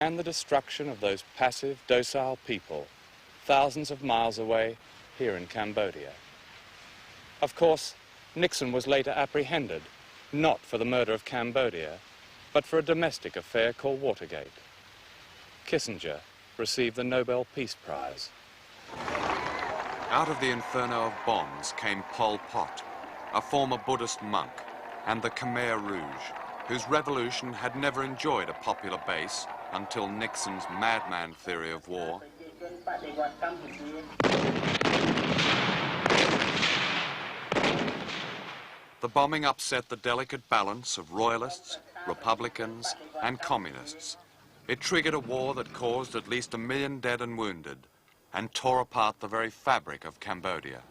and the destruction of those passive, docile people thousands of miles away here in Cambodia. Of course, Nixon was later apprehended, not for the murder of Cambodia, but for a domestic affair called Watergate. Kissinger received the Nobel Peace Prize. Out of the inferno of bombs came Pol Pot, a former Buddhist monk, and the Khmer Rouge, whose revolution had never enjoyed a popular base until Nixon's madman theory of war. The bombing upset the delicate balance of royalists, republicans, and communists. It triggered a war that caused at least 1 million dead and wounded, and tore apart the very fabric of Cambodia.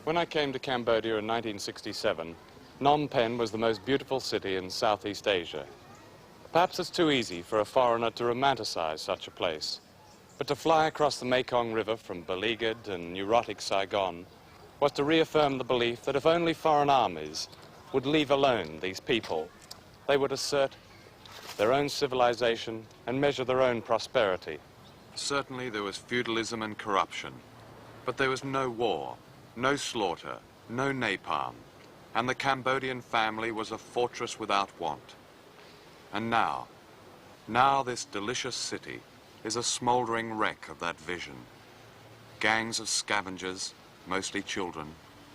When I came to Cambodia in 1967, Phnom Penh was the most beautiful city in Southeast Asia. Perhaps it's too easy for a foreigner to romanticize such a place, but to fly across the Mekong River from beleaguered and neurotic Saigon was to reaffirm the belief that if only foreign armies would leave alone these people, they would assert their own civilization and measure their own prosperity. Certainly there was feudalism and corruption, but there was no war, no slaughter, no napalm, and the Cambodian family was a fortress without want. And now this delicious city is a smouldering wreck of that vision. Gangs of scavengers, mostly children,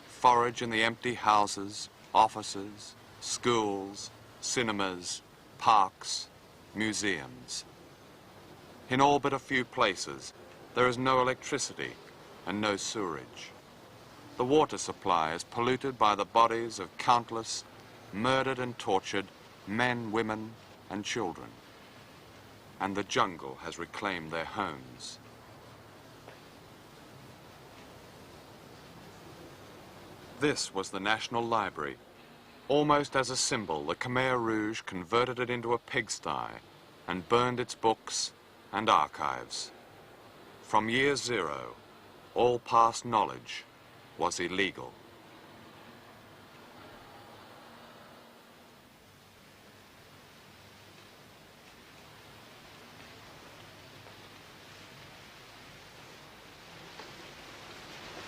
forage in the empty houses, offices, schools, cinemas, parks, museums. In all but a few places, there is no electricity and no sewerage. The water supply is polluted by the bodies of countless murdered and tortured men, women, and children. And the jungle has reclaimed their homes. This was the National Library. Almost as a symbol, the Khmer Rouge converted it into a pigsty and burned its books and archives. From year zero, all past knowledge was illegal.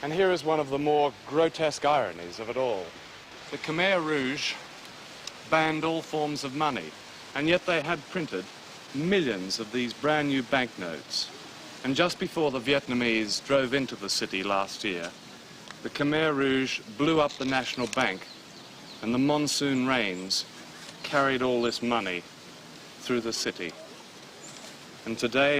And here is one of the more grotesque ironies of it all. The Khmer Rouge banned all forms of money, and yet they had printed millions of these brand new banknotes. And just before the Vietnamese drove into the city last year, the Khmer Rouge blew up the National Bank, and the monsoon rains carried all this money through the city. And today,